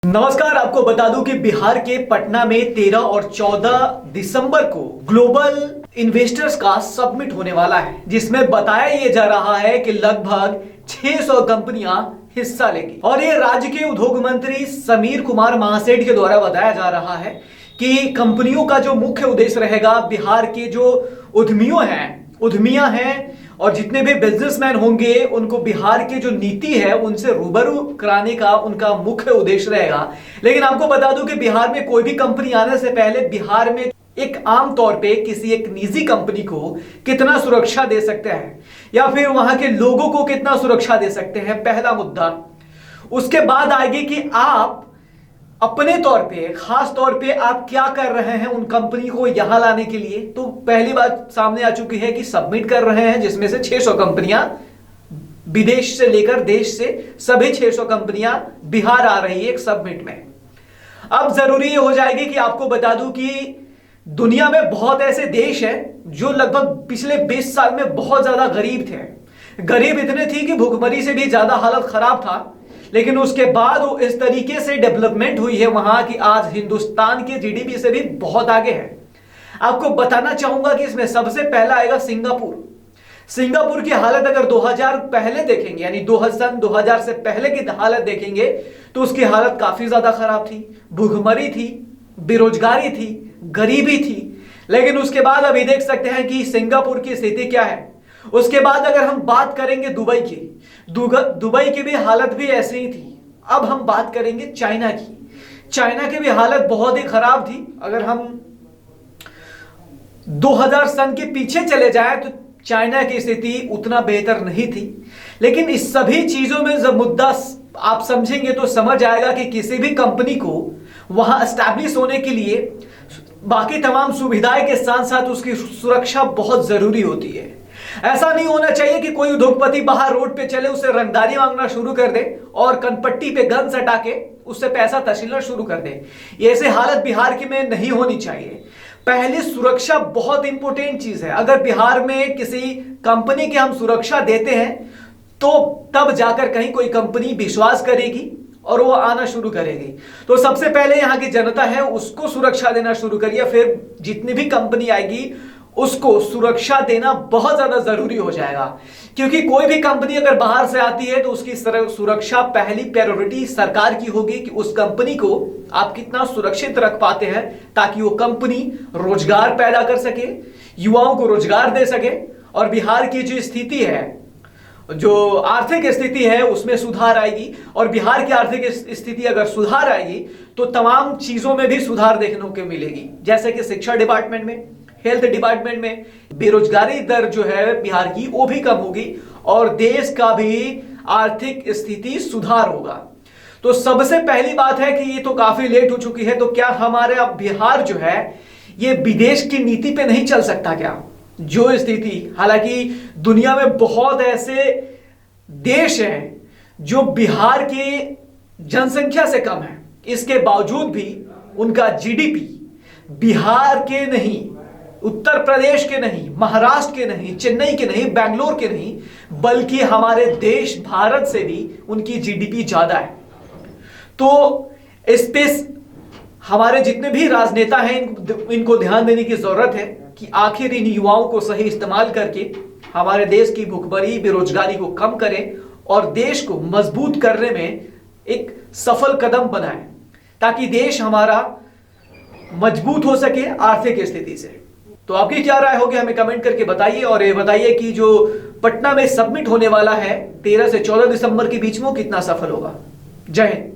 नमस्कार। आपको बता दूं कि बिहार के पटना में 13 और 14 दिसंबर को ग्लोबल इन्वेस्टर्स का समिट होने वाला है, जिसमें बताया यह जा रहा है कि लगभग 600 कंपनियां हिस्सा लेंगी। और ये राज्य के उद्योग मंत्री समीर कुमार महासेठ के द्वारा बताया जा रहा है कि कंपनियों का जो मुख्य उद्देश्य रहेगा, बिहार के जो उद्यमियां हैं और जितने भी बिजनेसमैन होंगे, उनको बिहार की जो नीति है उनसे रूबरू कराने का उनका मुख्य उद्देश्य रहेगा। लेकिन आपको बता दूं कि बिहार में कोई भी कंपनी आने से पहले बिहार में एक आम तौर पे किसी एक निजी कंपनी को कितना सुरक्षा दे सकते हैं या फिर वहां के लोगों को कितना सुरक्षा दे सकते हैं, पहला मुद्दा। उसके बाद आएगी कि आप अपने तौर पे, खास तौर पे आप क्या कर रहे हैं उन कंपनी को यहां लाने के लिए। तो पहली बात सामने आ चुकी है कि सबमिट कर रहे हैं, जिसमें से 600 कंपनियां विदेश से लेकर देश से सभी 600 कंपनियां बिहार आ रही है एक सबमिट में। अब जरूरी ये हो जाएगी कि आपको बता दूं कि दुनिया में बहुत ऐसे देश हैं जो लगभग पिछले 20 साल में बहुत ज्यादा गरीब थे। गरीब इतने थी कि भूखमरी से भी ज्यादा हालत खराब था, लेकिन उसके बाद वो इस तरीके से डेवलपमेंट हुई है वहां की आज हिंदुस्तान के जीडीपी से भी बहुत आगे है। आपको बताना चाहूंगा कि इसमें सबसे पहला आएगा सिंगापुर की हालत अगर 2000 पहले देखेंगे, यानी 2000 से पहले की हालत देखेंगे तो उसकी हालत काफी ज्यादा खराब थी। भूखमरी थी, बेरोजगारी थी, गरीबी थी। लेकिन उसके बाद अभी देख सकते हैं कि सिंगापुर की स्थिति क्या है। उसके बाद अगर हम बात करेंगे दुबई की भी हालत भी ऐसे ही थी। अब हम बात करेंगे चाइना की भी हालत बहुत ही खराब थी। अगर हम 2000 सन के पीछे चले जाएं तो चाइना की स्थिति उतना बेहतर नहीं थी। लेकिन इस सभी चीजों में जब मुद्दा आप समझेंगे तो समझ आएगा कि किसी भी कंपनी को वहां एस्टैब्लिश होने के लिए बाकी तमाम सुविधाएं के साथ साथ उसकी सुरक्षा बहुत जरूरी होती है। ऐसा नहीं होना चाहिए कि कोई उद्योगपति बाहर रोड पे चले, उसे रंगदारी मांगना शुरू कर दे और कनपट्टी पे गन सटा के उससे पैसा तसीलना शुरू कर दे। ऐसे हालत बिहार की में नहीं होनी चाहिए। पहले सुरक्षा बहुत इंपॉर्टेंट चीज है। अगर बिहार में किसी कंपनी की हम सुरक्षा देते हैं तो तब जाकर कहीं कोई कंपनी विश्वास करेगी और वो आना शुरू करेगी। तो सबसे पहले यहाँ की जनता है उसको सुरक्षा देना शुरू करिए, फिर जितनी भी कंपनी आएगी उसको सुरक्षा देना बहुत ज्यादा जरूरी हो जाएगा। क्योंकि कोई भी कंपनी अगर बाहर से आती है तो उसकी सुरक्षा पहली प्रायोरिटी सरकार की होगी कि उस कंपनी को आप कितना सुरक्षित रख पाते हैं ताकि वो कंपनी रोजगार पैदा कर सके, युवाओं को रोजगार दे सके और बिहार की जो स्थिति है, जो आर्थिक स्थिति है उसमें सुधार आएगी। और बिहार की आर्थिक स्थिति अगर सुधार आएगी तो तमाम चीजों में भी सुधार देखने को मिलेगी, जैसे कि शिक्षा डिपार्टमेंट में, हेल्थ डिपार्टमेंट में। बेरोजगारी दर जो है बिहार की वो भी कम होगी और देश का भी आर्थिक स्थिति सुधार होगा। तो सबसे पहली बात है कि ये तो काफी लेट हो चुकी है, तो क्या हमारे अब बिहार जो है ये विदेश की नीति पे नहीं चल सकता क्या? जो स्थिति, हालांकि दुनिया में बहुत ऐसे देश हैं जो बिहार की जनसंख्या से कम है, इसके बावजूद भी उनका जीडीपी बिहार के नहीं, उत्तर प्रदेश के नहीं, महाराष्ट्र के नहीं, चेन्नई के नहीं, बेंगलोर के नहीं, बल्कि हमारे देश भारत से भी उनकी जीडीपी ज्यादा है। तो इस पे हमारे जितने भी राजनेता हैं इनको ध्यान देने की जरूरत है कि आखिर इन युवाओं को सही इस्तेमाल करके हमारे देश की भुखमरी, बेरोजगारी को कम करें और देश को मजबूत करने में एक सफल कदम बनाएं ताकि देश हमारा मजबूत हो सके आर्थिक स्थिति से। तो आपकी क्या राय होगी हमें कमेंट करके बताइए। और ये बताइए कि जो पटना में सबमिट होने वाला है 13 से 14 दिसंबर के बीच में कितना सफल होगा। जय हिंद।